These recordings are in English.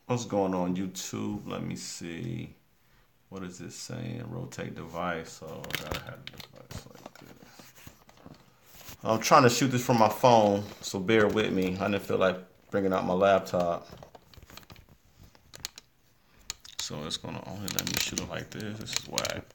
What's going on YouTube? Let me see. What is this saying? Rotate device. So I gotta have the device like this. I'm trying to shoot this from my phone, so bear with me. I didn't feel like bringing out my laptop. So it's gonna only let me shoot it like this. This is whack.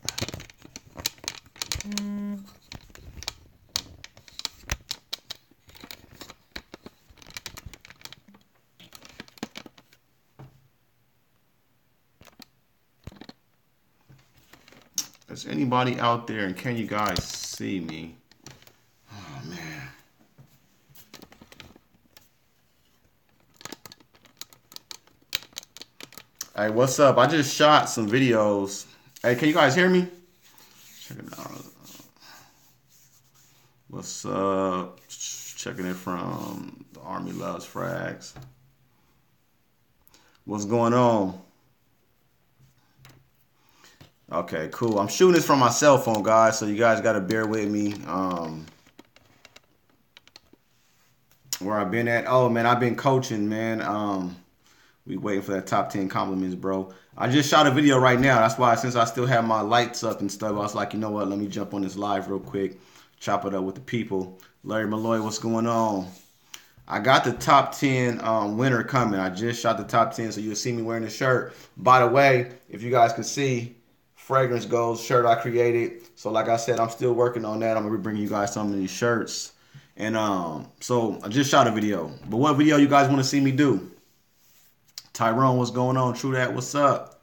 Is anybody out there and can you guys see me? Oh man. Hey, what's up? I just shot some videos. Hey, can you guys hear me? Check it out. What's up? Checking it from the Army Loves Frags. What's going on? Okay, cool. I'm shooting this from my cell phone, guys, so you guys got to bear with me. Where I've been at? Oh, man, I've been coaching, man. We waiting for that top 10 compliments, bro. I just shot a video right now. That's why, since I still have my lights up and stuff, I was like, you know what? Let me jump on this live real quick. Chop it up with the people. Larry Malloy, what's going on? I got the top 10 winner coming. I just shot the top 10, so you'll see me wearing the shirt. By the way, if you guys can see, Fragrance Goals shirt I created. So like I said, I'm still working on that. I'm going to be bringing you guys some of these shirts. And so I just shot a video. But what video you guys want to see me do? Tyrone, what's going on? True that, what's up?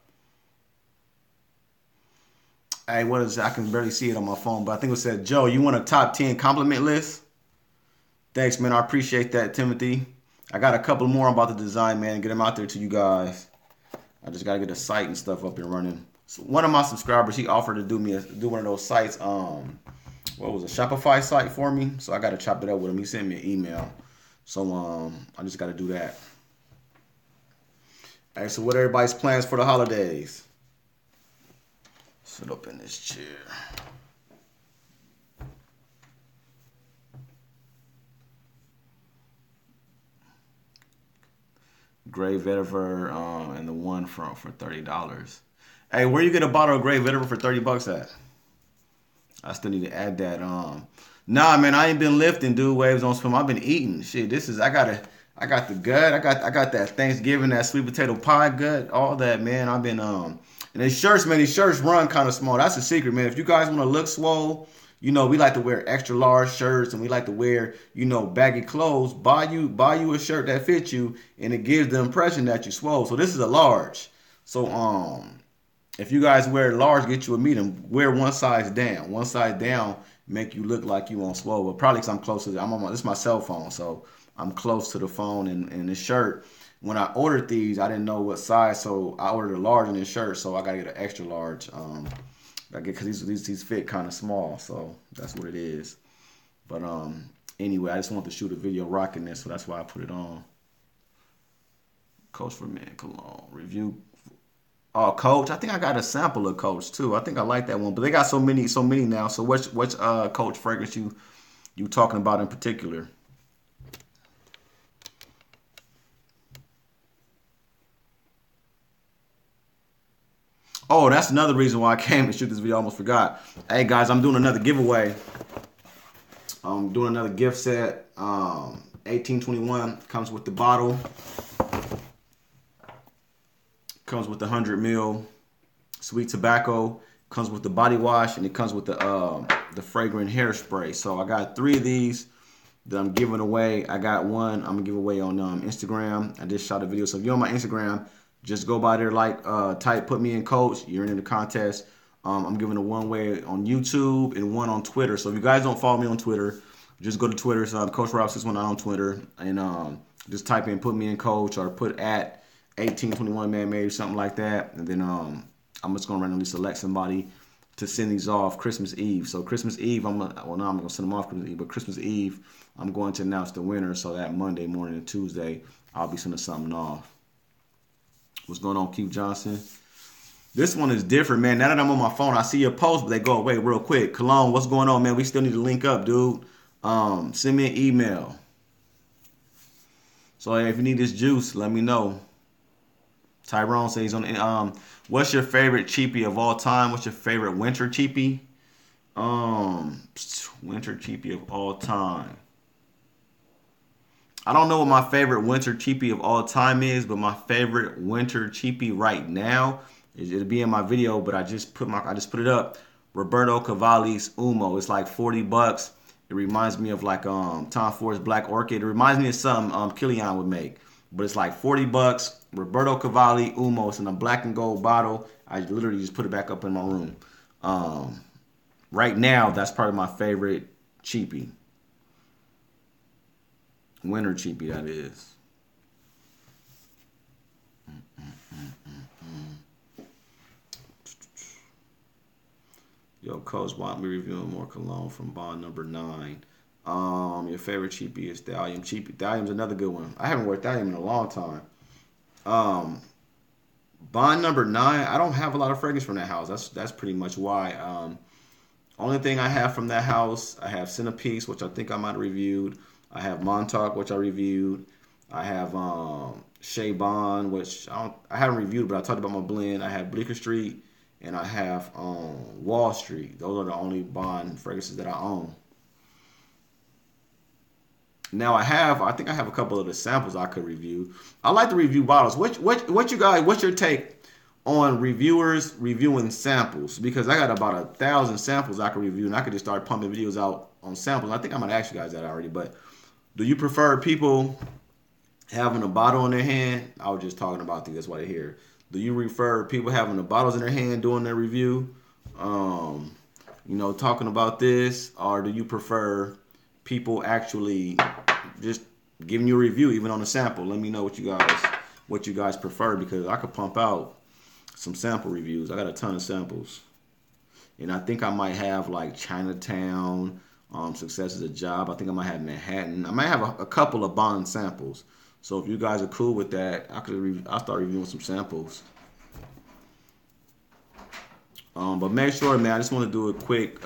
Hey, what is it? I can barely see it on my phone, but I think it said, Joe, you want a top 10 compliment list? Thanks, man. I appreciate that, Timothy. I got a couple more I'm about to design, man, and get them out there to you guys. I just got to get a site and stuff up and running. So one of my subscribers, he offered to do one of those sites, what was a Shopify site for me? So I got to chop it up with him. He sent me an email. So I just got to do that. All right, so what are everybody's plans for the holidays? Sit up in this chair. Gray Vetiver and the one for $30. Hey, where you get a bottle of Gray Vetiver for $30 at? I still need to add that. Nah, man, I ain't been lifting, dude. Waves on swim. I've been eating. Shit, I got the gut. I got that Thanksgiving, that sweet potato pie gut, all that, man. I've been and these shirts, man, these shirts run kind of small. That's the secret, man. If you guys want to look swole, you know, we like to wear extra large shirts and we like to wear, you know, baggy clothes. Buy you a shirt that fits you and it gives the impression that you swole. So this is a large. So if you guys wear large, get you a medium. Wear one size down. One size down make you look like you on swole. But probably because I'm close to this is my cell phone, so I'm close to the phone and the shirt. When I ordered these, I didn't know what size, so I ordered a large in this shirt. So I gotta get an extra large. I get because these fit kind of small, so that's what it is. But anyway, I just want to shoot a video rocking this, so that's why I put it on. Coach for Men Cologne review. Oh, Coach, I think I got a sample of Coach too. I think I like that one, but they got so many now. So which Coach fragrance you talking about in particular? Oh, that's another reason why I came to shoot this video. I almost forgot. Hey guys, I'm doing another giveaway. I'm doing another gift set. 1821 comes with the bottle. Comes with the 100 ml sweet tobacco. Comes with the body wash, and it comes with the fragrant hairspray. So I got 3 of these that I'm giving away. I got one I'm gonna give away on Instagram. I just shot a video. So if you're on my Instagram, just go by there, type put me in coach. You're in the contest. I'm giving a one way on YouTube and one on Twitter. So if you guys don't follow me on Twitter, just go to Twitter. So I'm Coach Rob 619 on Twitter, and just type in put me in coach or put at 1821 man made or something like that. And then I'm just gonna randomly select somebody to send these off Christmas Eve. So Christmas Eve, I'm gonna send them off Christmas Eve, but Christmas Eve, I'm going to announce the winner. So that Monday morning and Tuesday, I'll be sending something off. What's going on, Keith Johnson? This one is different, man. Now that I'm on my phone, I see your posts, but they go away real quick. Cologne, what's going on, man? We still need to link up, dude. Send me an email. So if you need this juice, let me know. Tyrone says he's on. What's your favorite cheapie of all time? What's your favorite winter cheapie? Winter cheapie of all time. I don't know what my favorite winter cheapie of all time is, but my favorite winter cheapie right now it'll be in my video, but I just put it up. Roberto Cavalli's Umo. It's like $40. It reminds me of like Tom Ford's Black Orchid. It reminds me of something Killian would make, but it's like $40. Roberto Cavalli Umo. It's in a black and gold bottle. I literally just put it back up in my room. Right now, that's probably my favorite cheapie. Winter cheapie, that is. Yo, Coach, why don't we reviewing more cologne from bond number 9? Your favorite cheapie is Thallium. Thallium's another good one. I haven't worn Thallium in a long time. Bond number 9, I don't have a lot of fragrance from that house. That's pretty much why. Only thing I have from that house, I have Centerpiece, which I think I might have reviewed. I have Montauk, which I reviewed. I have Shea Bond, which I haven't reviewed, but I talked about my blend. I have Bleecker Street, and I have Wall Street. Those are the only Bond fragrances that I own. Now I think I have a couple of the samples I could review. I like to review bottles. What you guys? What's your take on reviewers reviewing samples? Because I got about 1,000 samples I could review, and I could just start pumping videos out on samples. I think I'm gonna ask you guys that already, but do you prefer people having a bottle in their hand? I was just talking about these. That's why they're here. Do you prefer people having the bottles in their hand doing their review? Talking about this, or do you prefer people actually just giving you a review even on a sample? Let me know what you guys prefer, because I could pump out some sample reviews. I got a ton of samples, and I think I might have like Chinatown, Success is a Job. I think I might have Manhattan. I might have a couple of Bond samples. So if you guys are cool with that, I'll start reviewing some samples. But make sure, man, I just want to do a quick.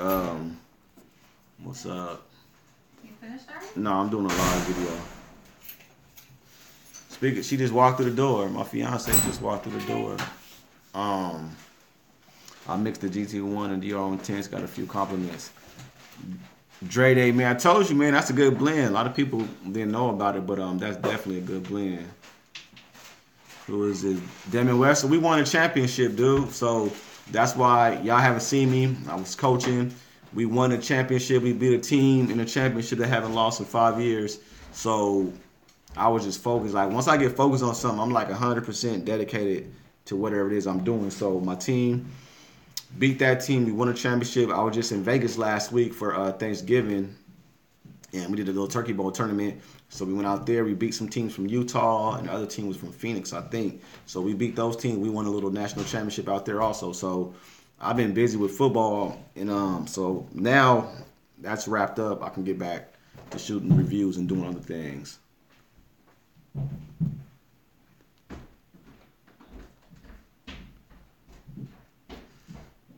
What's up? You finished already? No, I'm doing a live video. Speaking, she just walked through the door. My fiance just walked through the door. I mixed the GT1 and Dior Intense. Got a few compliments. Dre Day, man, I told you, man, that's a good blend. A lot of people didn't know about it, but that's definitely a good blend. Who is it? Damon West. So we won a championship, dude. So that's why y'all haven't seen me. I was coaching. We won a championship. We beat a team in a championship that haven't lost in 5 years. So I was just focused. Like, once I get focused on something, I'm like 100% dedicated to whatever it is I'm doing. So my team beat that team. We won a championship. I was just in Vegas last week for Thanksgiving, and we did a little Turkey Bowl tournament. So we went out there. We beat some teams from Utah, and the other team was from Phoenix, I think. So we beat those teams. We won a little national championship out there also. So I've been busy with football, and so now that's wrapped up. I can get back to shooting reviews and doing other things.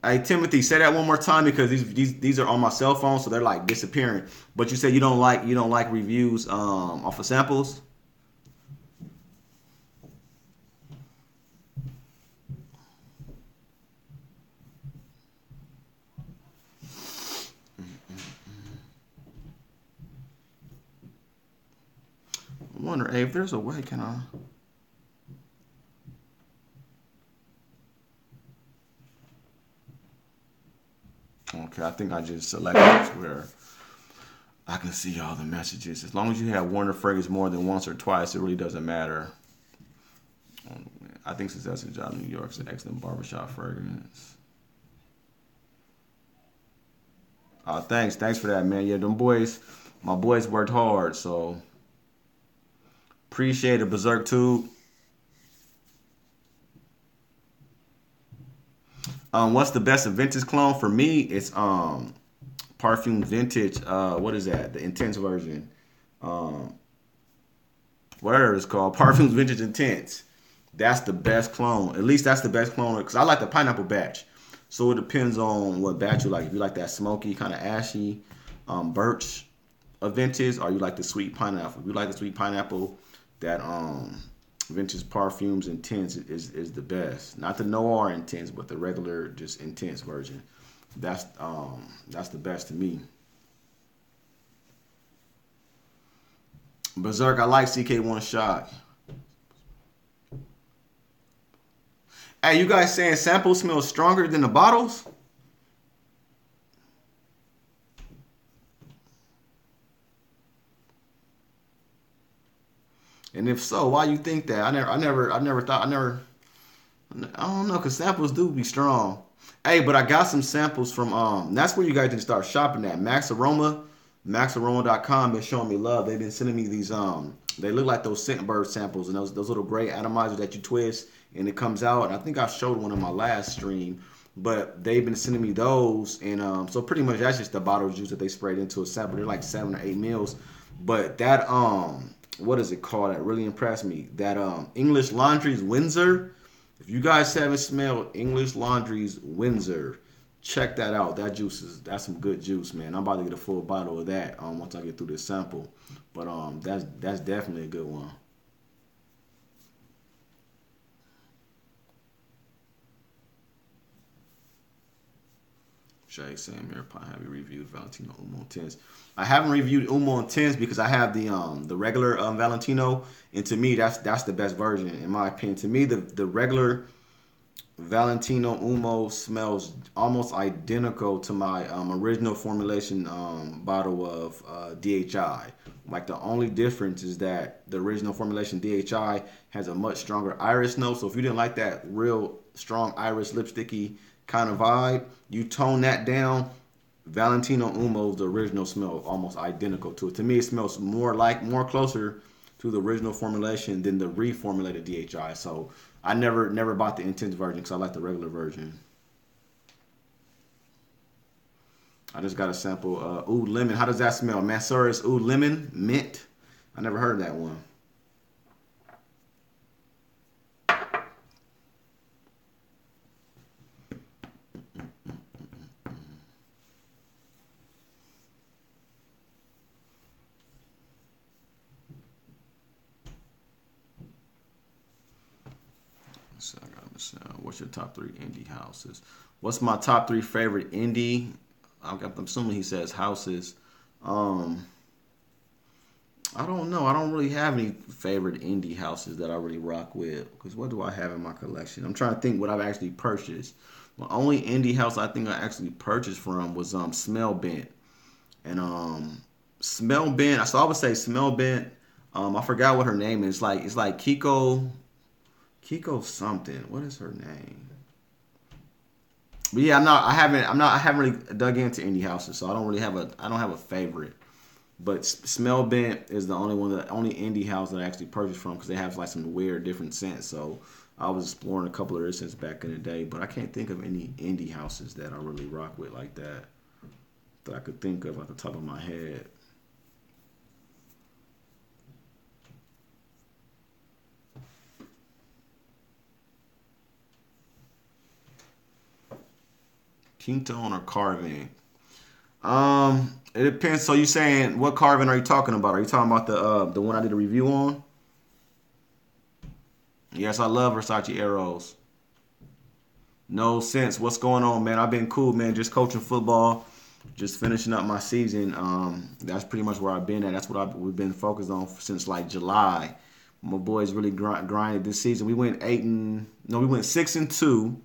Hey Timothy, say that one more time, because these are on my cell phone, so they're like disappearing. But you said you don't like reviews off of samples. I wonder, hey, if there's a way, can I? Okay, I think I just selected where I can see all the messages. As long as you have worn a fragrance more than once or twice, it really doesn't matter. I think Success and Job New York's an excellent barbershop fragrance. Thanks for that, man. Yeah, my boys worked hard, so appreciate it, Berserk Tube. What's the best vintage cologne? For me, it's Parfum Vintage. What is that? The Intense version. Whatever it's called. Parfum Vintage Intense. That's the best clone. At least that's the best clone, because I like the pineapple batch. So it depends on what batch you like. If you like that smoky, kind of ashy birch of vintage, or you like the sweet pineapple. If you like the sweet pineapple, that vintage perfumes intense is the best. Not the noir intense, but the regular just intense version. That's the best to me. Berserk, I like CK1 shot. Hey, you guys saying samples smell stronger than the bottles? And if so, why you think that? I don't know, cause samples do be strong. Hey, but I got some samples from that's where you guys need to start shopping at. Max Aroma, maxaroma.com been showing me love. They've been sending me these they look like those Scentbird samples and those little gray atomizers that you twist and it comes out. And I think I showed one on my last stream. But they've been sending me those, and so pretty much that's just the bottle juice that they sprayed into a sample. They're like 7 or 8 mils. But that what is it called? That really impressed me. That English Laundry's Windsor. If you guys haven't smelled English Laundry's Windsor, check that out. That's some good juice, man. I'm about to get a full bottle of that once I get through this sample. But that's definitely a good one. Shay, same here. Have you reviewed Valentino Umo Intense? I haven't reviewed Umo Intense because I have the regular Valentino, and to me that's the best version in my opinion. To me, the regular Valentino Umo smells almost identical to my original formulation bottle of DHI. Like the only difference is that the original formulation DHI has a much stronger iris note. So if you didn't like that real strong iris lipsticky kind of vibe, you tone that down. Valentino Umo's the original smell almost identical to it. To me, it smells more closer to the original formulation than the reformulated DHI. So I never bought the intense version because I like the regular version. I just got a sample. Oud Lemon. How does that smell? Mansour's Oud Lemon Mint. I never heard of that one. So I got this. What's your top 3 indie houses? What's my top 3 favorite indie? I'm assuming he says houses. I don't know. I don't really have any favorite indie houses that I really rock with. Because what do I have in my collection? I'm trying to think what I've actually purchased. The only indie house I think I actually purchased from was Smell Bent. And Smell Bent. So I would say Smell Bent. I forgot what her name is. It's like Kiko something. What is her name? But yeah, I haven't really dug into indie houses, so I don't have a favorite. But Smell Bent is the only indie house that I actually purchased from because they have like some weird different scents. So I was exploring a couple of their scents back in the day, but I can't think of any indie houses that I really rock with like that I could think of at the top of my head. Quinton or Carving? It depends. So you saying what Carving are you talking about? Are you talking about the one I did a review on? Yes, I love Versace Arrows. No sense. What's going on, man? I've been cool, man. Just coaching football, just finishing up my season. That's pretty much where I've been at. That's what we've been focused on since like July. My boys really grinded this season. We went 6-2.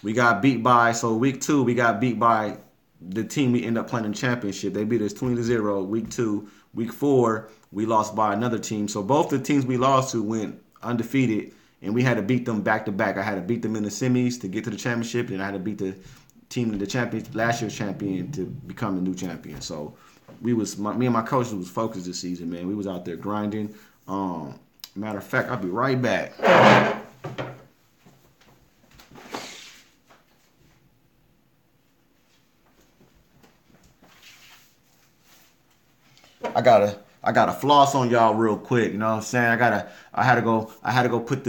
We got beat by, so week 2, we got beat by the team we end up playing in the championship. They beat us 20-0 week 2. Week 4, we lost by another team. So both the teams we lost to went undefeated, and we had to beat them back to back. I had to beat them in the semis to get to the championship, and I had to beat the team in the champion, last year's champion, to become the new champion. So me and my coach was focused this season, man. We was out there grinding. Matter of fact, I'll be right back. I gotta floss on y'all real quick. You know what I'm saying? I had to go put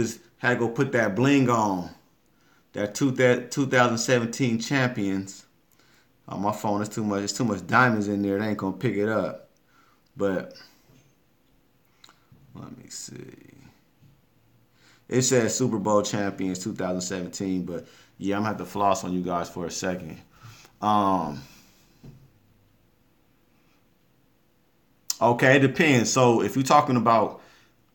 that bling on. That 2017 champions. On my phone, it's too much. It's too much diamonds in there. It ain't gonna pick it up. But let me see. It says Super Bowl champions 2017, but yeah, I'm gonna have to floss on you guys for a second. Um, okay, it depends. So if you're talking about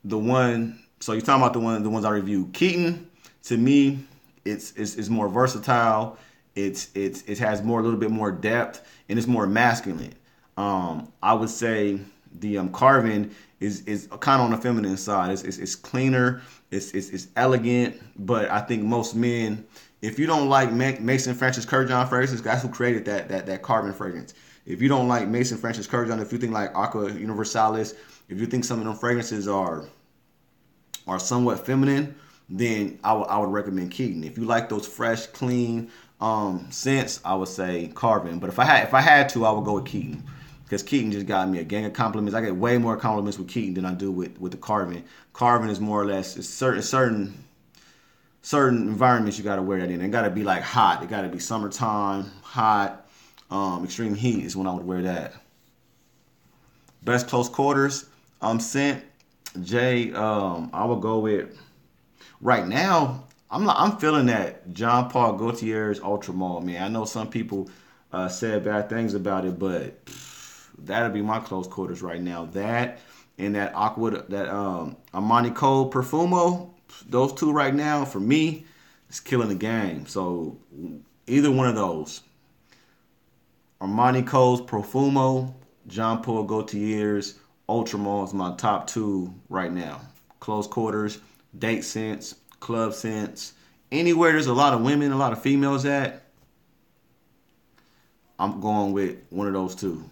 the one, so you're talking about the ones I reviewed. Keaton, to me, it's more versatile. It has more a little bit more depth and it's more masculine. I would say the carving is kind of on the feminine side. It's cleaner. It's elegant. But I think most men, if you don't like Mason Francis Kurkdjian fragrances, that's who created that carving fragrance. If you don't like Mason Francis Kurkdjian, if you think like Aqua Universalis, if you think some of them fragrances are somewhat feminine, then I would recommend Keaton. If you like those fresh, clean scents, I would say Carvin. But if I had to, I would go with Keaton because Keaton just got me a gang of compliments. I get way more compliments with Keaton than I do with the Carvin. Carvin is more or less it's certain environments you got to wear that in. It got to be like hot. It got to be summertime, hot, extreme heat is when I would wear that. Best close quarters scent. Jay, I would go with right now. I'm feeling that John Paul Gaultier's Ultra Mall, man. I know some people said bad things about it, but that'd be my close quarters right now. That and that Aqua, that Armani Code Perfumo, those two right now for me is killing the game. So either one of those, Armani Code's Profumo, John Paul Gaultier's Ultramall is my top two right now. Close quarters, date scents, club scents. Anywhere there's a lot of women, a lot of females at, I'm going with one of those two.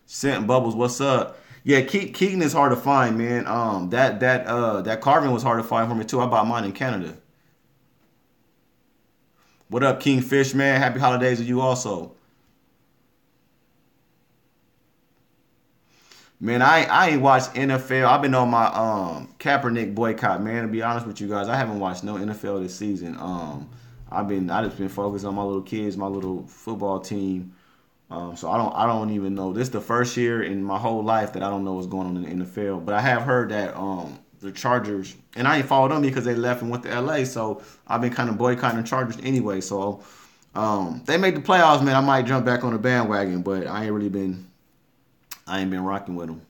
Scent and Bubbles, what's up? Yeah, Keaton is hard to find, man. That Carvin was hard to find for me too. I bought mine in Canada. What up, Kingfish, man? Happy holidays to you also. Man, I ain't watched NFL. I've been on my Kaepernick boycott, man. To be honest with you guys, I haven't watched no NFL this season. I just been focused on my little kids, my little football team. So I don't even know. This is the first year in my whole life that I don't know what's going on in the NFL. But I have heard that the Chargers, and I ain't followed them because they left and went to LA. So I've been kind of boycotting the Chargers anyway. So they make the playoffs, man. I might jump back on the bandwagon, but I ain't been rocking with them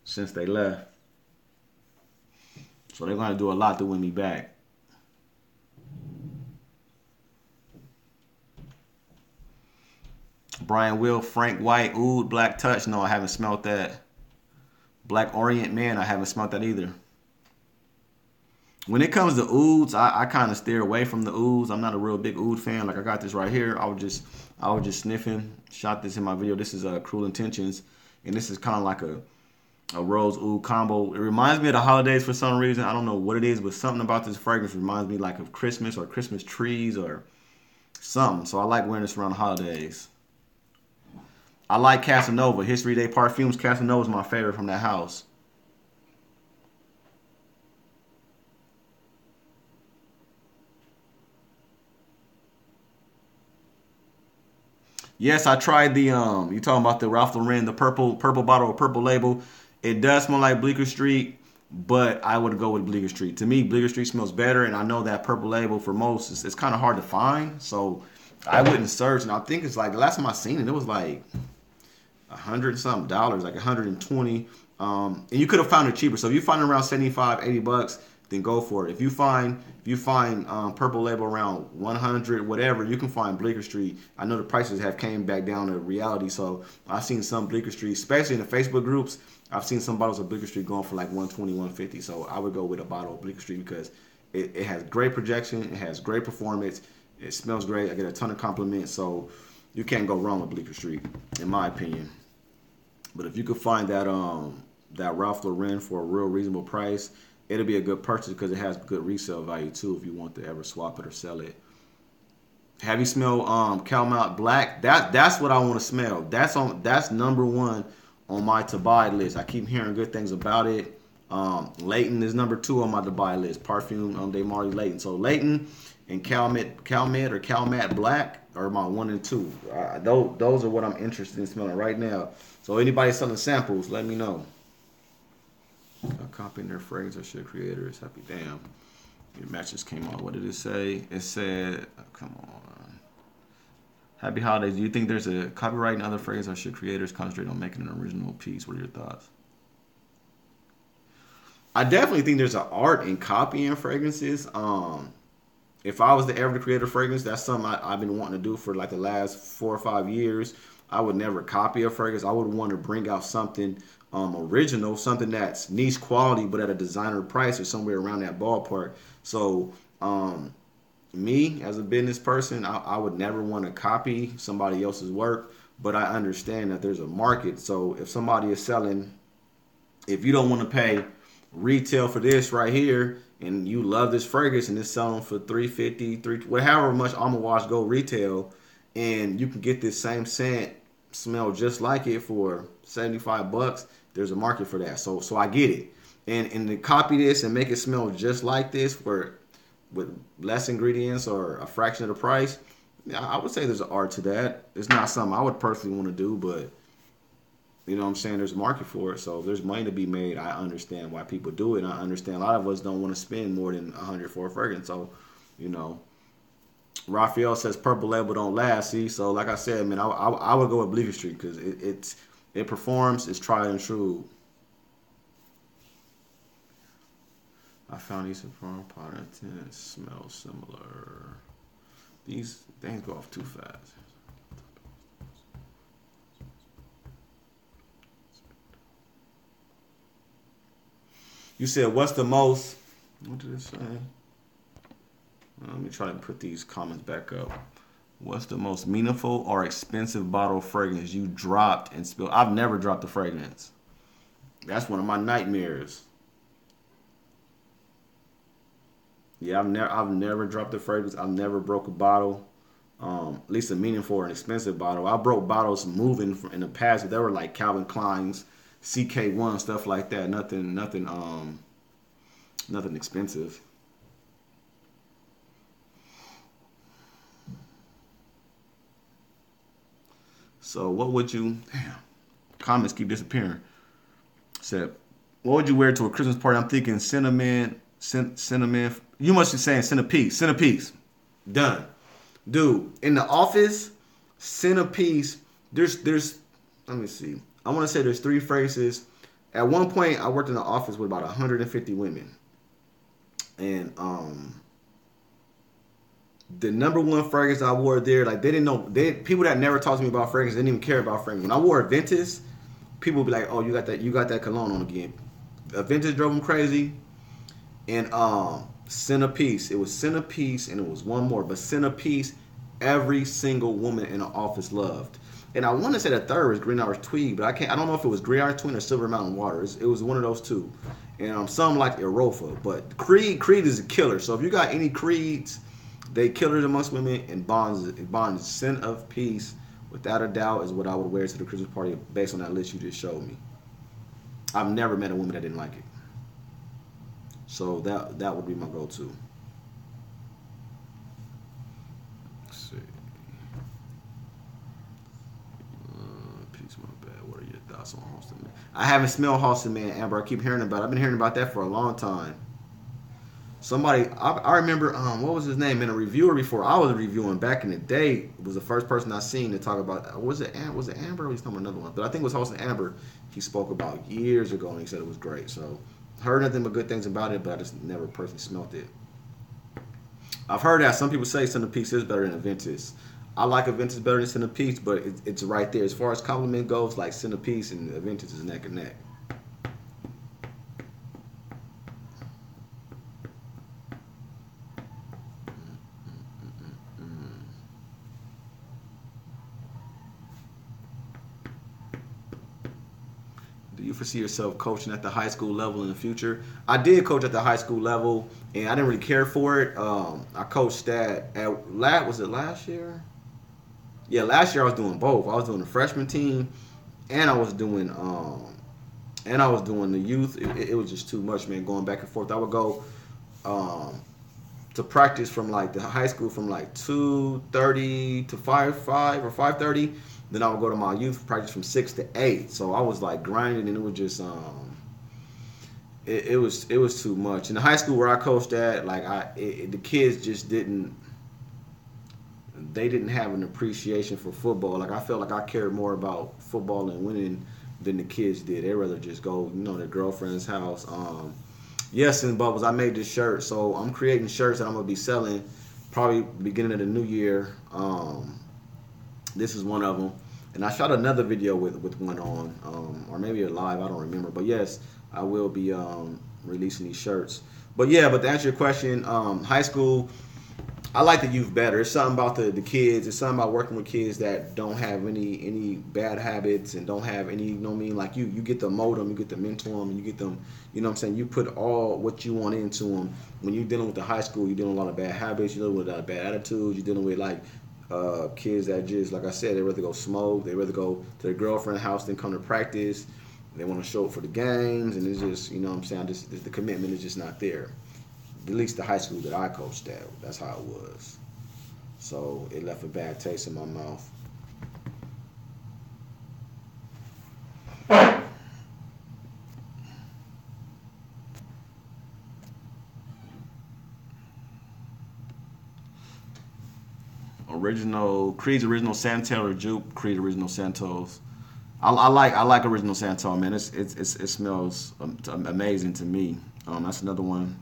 since they left. So they're going to do a lot to win me back. Brian Will, Frank White, Oud, Black Touch. No, I haven't smelled that. Black Orient, man, I haven't smelled that either. When it comes to ouds, I kind of steer away from the ouds. I'm not a real big oud fan. Like I got this right here. I was just sniffing. Shot this in my video. This is Cruel Intentions, and this is kind of like a rose oud combo. It reminds me of the holidays for some reason. I don't know what it is, but something about this fragrance reminds me like of Christmas or Christmas trees or something. So I like wearing this around the holidays. I like Casanova. History Day Parfums. Casanova is my favorite from that house. Yes, I tried the you talking about the Ralph Lauren, the purple bottle or purple label. It does smell like Bleecker Street, but I would go with Bleecker Street. To me, Bleecker Street smells better, and I know that purple label for most it's kind of hard to find, so I wouldn't search. And I think it's like the last time I seen it, it was like $100 something, like 120. And you could have found it cheaper. So if you find it around 75, $80, then go for it. If you find Purple Label around 100, whatever, you can find Bleecker Street. I know the prices have came back down to reality. So I've seen some Bleecker Street, especially in the Facebook groups. I've seen some bottles of Bleecker Street going for like 120, 150. So I would go with a bottle of Bleecker Street because it has great projection, it has great performance, it smells great. I get a ton of compliments. So you can't go wrong with Bleecker Street, in my opinion. But if you could find that Ralph Lauren for a real reasonable price, it'll be a good purchase because it has good resale value too if you want to ever swap it or sell it. Have you smelled Calumet Black? That's what I want to smell. That's number one on my to buy list. I keep hearing good things about it. Leighton is number two on my to buy list. Parfum de Marley Leighton. So Leighton and Calumet Black are my one and two. Those are what I'm interested in smelling right now. So anybody selling samples, let me know. Copying their fragrance or shit creators. Happy damn. Your match just came out. What did it say? It said, oh, come on. Happy holidays. Do you think there's a copyright in other phrases or should creators concentrate on making an original piece? What are your thoughts? I definitely think there's an art in copying fragrances. If I was to ever create a fragrance, that's something I've been wanting to do for like the last 4 or 5 years. I would never copy a fragrance. I would want to bring out something original, something that's niche quality, but at a designer price or somewhere around that ballpark. So, me as a business person, I would never want to copy somebody else's work, but I understand that there's a market. So if somebody is selling, if you don't want to pay retail for this right here, and you love this fragrance and it's selling for $350, whatever much Alma Wash go retail, and you can get this same scent, smell just like it for $75, there's a market for that. So I get it. And to copy this and make it smell just like this for with less ingredients or a fraction of the price, I would say there's an art to that. It's not something I would personally want to do, but you know what I'm saying? There's a market for it. So if there's money to be made, I understand why people do it. And I understand a lot of us don't want to spend more than 100 for a fragrance. So, you know, Raphael says purple label don't last. See, so like I said, man, I would go with Bleecker Street because it performs. It's tried and true. I found these from product and smell similar. These things go off too fast. You said, what's the most, what did it say? Let me try to put these comments back up. What's the most meaningful or expensive bottle of fragrance you dropped and spilled? I've never dropped a fragrance. That's one of my nightmares. Yeah, I've never dropped a fragrance. I've never broke a bottle. At least a meaningful or an expensive bottle. I broke bottles moving in the past, but they were like Calvin Klein's, CK1, stuff like that. Nothing expensive. So what would you? Damn, comments keep disappearing. Said, what would you wear to a Christmas party? I'm thinking cinnamon. You must be saying centerpiece. Centerpiece. Done, dude. In the office, centerpiece. There's. Let me see. I want to say there's 3 phrases. At one point, I worked in the office with about 150 women, and the number one fragrance I wore there, like they didn't know. People that never talked to me about fragrance didn't even care about fragrance. When I wore Aventus, people would be like, "Oh, you got that cologne on again." Aventus drove them crazy, and Centerpiece. It was Centerpiece, and it was one more, but Centerpiece, every single woman in the office loved. And I want to say the third was Green Irish Tweed, but I don't know if it was Green Irish Tweed or Silver Mountain Water. It was one of those two. And some like Erofa, but Creed is a killer. So if you got any Creeds, they killers amongst women, and Bond's scent of peace, without a doubt, is what I would wear to the Christmas party based on that list you just showed me. I've never met a woman that didn't like it. So that would be my go-to. Let's see. Peace, my bad. What are your thoughts on Halston Man? I haven't smelled Halston Man, Amber. I keep hearing about it. I've been hearing about that for a long time. Somebody, I remember, what was his name? In a reviewer before I was reviewing back in the day, was the first person I seen to talk about, was it Amber? Or he's talking about another one. But I think it was Halston Amber he spoke about years ago, and he said it was great. So, heard nothing but good things about it, but I just never personally smelled it. I've heard that some people say Centerpiece is better than Aventus. I like Aventus better than Centerpiece, but it's right there. As far as compliment goes, like Centerpiece and Aventus is neck and neck. Do you foresee yourself coaching at the high school level in the future? I did coach at the high school level, and I didn't really care for it. I coached was it last year? Yeah, last year I was doing both. I was doing the freshman team, and I was doing the youth. It was just too much, man. Going back and forth. I would go to practice from like the high school from like 2:30 to 5 or 5:30. Then I would go to my youth practice from 6 to 8. So I was like grinding, and it was just it was too much. In the high school where I coached at, like the kids just didn't have an appreciation for football. Like I felt like I cared more about football and winning than the kids did. They'd rather just go, their girlfriend's house. Yes, and Bubbles, I made this shirt, so I'm creating shirts that I'm gonna be selling probably beginning of the new year. This is one of them, and I shot another video with one on, or maybe a live, I don't remember. But yes, I will be releasing these shirts. But yeah, but to answer your question, high school, I like the youth better. It's something about the kids. It's something about working with kids that don't have any bad habits and don't have any, you know what I mean? Like you get to mold them, you get to mentor them, and you get them, you know what I'm saying? You put all what you want into them. When you're dealing with the high school, you're dealing with a lot of bad habits, you're dealing with a lot of bad attitudes, you're dealing with like kids that just, like I said, they rather go smoke, they rather go to their girlfriend's house than come to practice. They want to show up for the games, and it's just, you know what I'm saying? The commitment is just not there. At least the high school that I coached at, that's how it was. So it left a bad taste in my mouth. Creed's original Santel or Juke, Creed original Santos. I like original Santal, man. It smells amazing to me. That's another one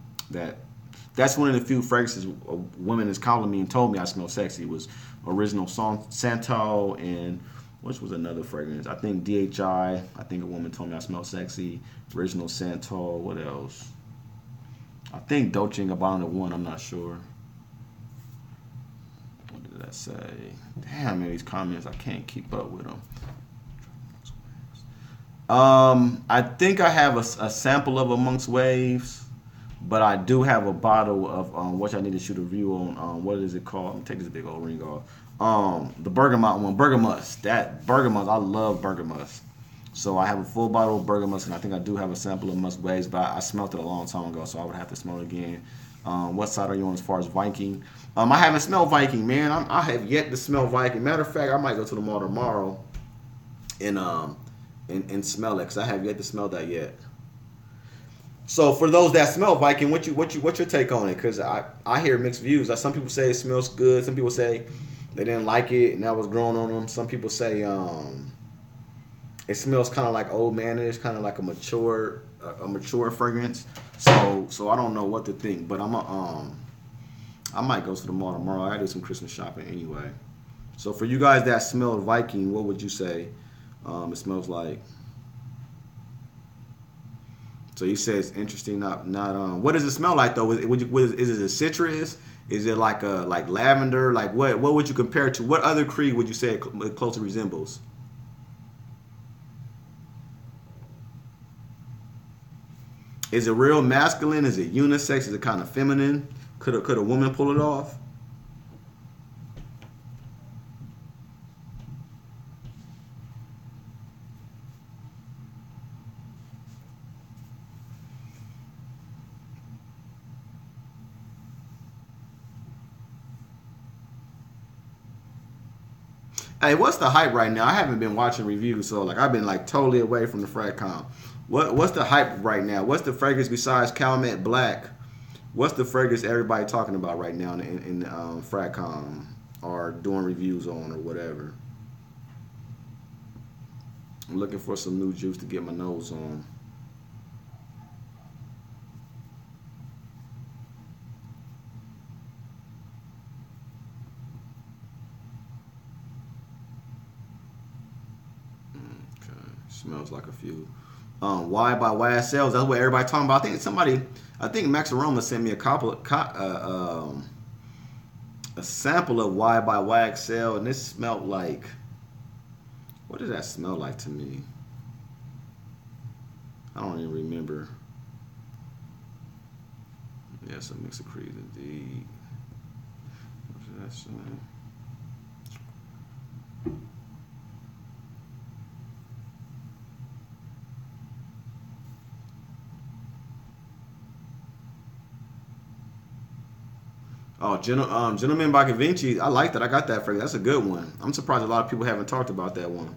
that's one of the few fragrances a woman has called me and told me I smell sexy was original Santal, and which was another fragrance. I think DHI. I think a woman told me I smell sexy. Original Santal. What else? I think Dolce & Gabbana one. I'm not sure. What did that say? Damn, man, these comments, I can't keep up with them. I think I have a sample of Amongst Waves, but I do have a bottle of which I need to shoot a review on. What is it called? I'm gonna take this big old ring off. The Bergamot one, Bergamus. That Bergamus, I love Bergamus. So I have a full bottle of Bergamus, and I think I do have a sample of Amongst Waves, but I smelled it a long time ago, so I would have to smell it again. What side are you on as far as Viking? I haven't smelled Viking, man. I have yet to smell Viking. Matter of fact, I might go to the mall tomorrow and smell it, because I have yet to smell that yet. So for those that smell Viking, what's your take on it? Because I hear mixed views. Like some people say it smells good. Some people say they didn't like it and that was growing on them. Some people say it smells kind of like old manish, kind of like a mature fragrance. So I don't know what to think, but I might go to the mall tomorrow. I gotta do some Christmas shopping anyway. So for you guys that smell Viking, what would you say it smells like? So you said it's interesting, not. What does it smell like though? Is it a citrus? Is it like lavender? Like what would you compare it to? What other Creed would you say it closely resembles? Is it real masculine? Is it unisex? Is it kind of feminine? Could a woman pull it off? Hey, what's the hype right now? I haven't been watching reviews, so like I've been like totally away from the FragCom. What's the hype right now? What's the fragrance besides Calumet Black? What's the fragrance everybody talking about right now in FragCom or doing reviews on or whatever? I'm looking for some new juice to get my nose on. Smells like a few. Y by YSL. That's what everybody talking about. I think Max Aroma sent me a sample of Y by YXL, and this smelled like. What did that smell like to me? I don't even remember. Yes, a mix of Creed indeed. What did that say? Oh, Gentleman by Vinci. I like that. I got that fragrance. That's a good one. I'm surprised a lot of people haven't talked about that one.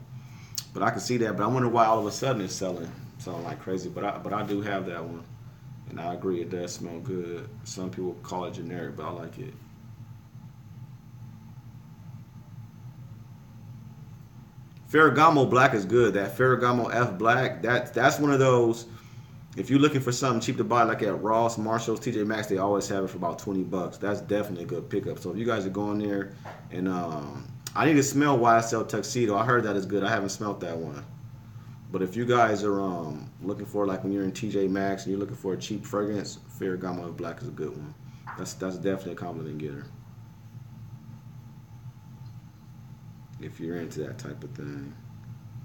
But I can see that. But I wonder why all of a sudden it's selling like crazy. But I do have that one. And I agree, it does smell good. Some people call it generic, but I like it. Ferragamo black is good. That Ferragamo F black, that's one of those. If you're looking for something cheap to buy, like at Ross, Marshalls, TJ Maxx, they always have it for about 20 bucks. That's definitely a good pickup. So if you guys are going there, and I need to smell YSL Tuxedo. I heard that is good. I haven't smelled that one. But if you guys are looking for, like when you're in TJ Maxx and you're looking for a cheap fragrance, Ferragamo F black is a good one. That's definitely a compliment getter. If you're into that type of thing.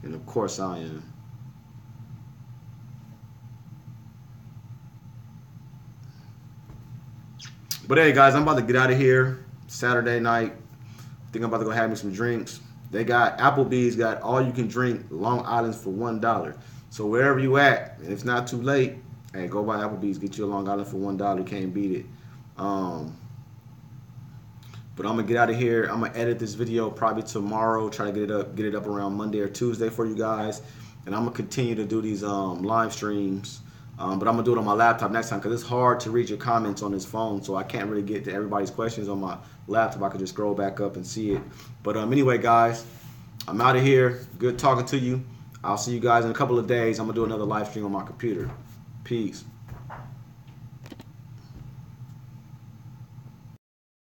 And of course I am. But hey guys, I'm about to get out of here. Saturday night. I think I'm about to go have me some drinks. They got Applebee's got all you can drink Long Island's for $1. So wherever you at, and it's not too late, hey, go by Applebee's, get you a Long Island for $1. You can't beat it. But I'm gonna get out of here. I'm gonna edit this video probably tomorrow. Try to get it up around Monday or Tuesday for you guys. And I'm gonna continue to do these live streams. But I'm gonna do it on my laptop next time because it's hard to read your comments on this phone. So I can't really get to everybody's questions on my laptop. I can just scroll back up and see it. But anyway, guys, I'm out of here. Good talking to you. I'll see you guys in a couple of days. I'm gonna do another live stream on my computer. Peace.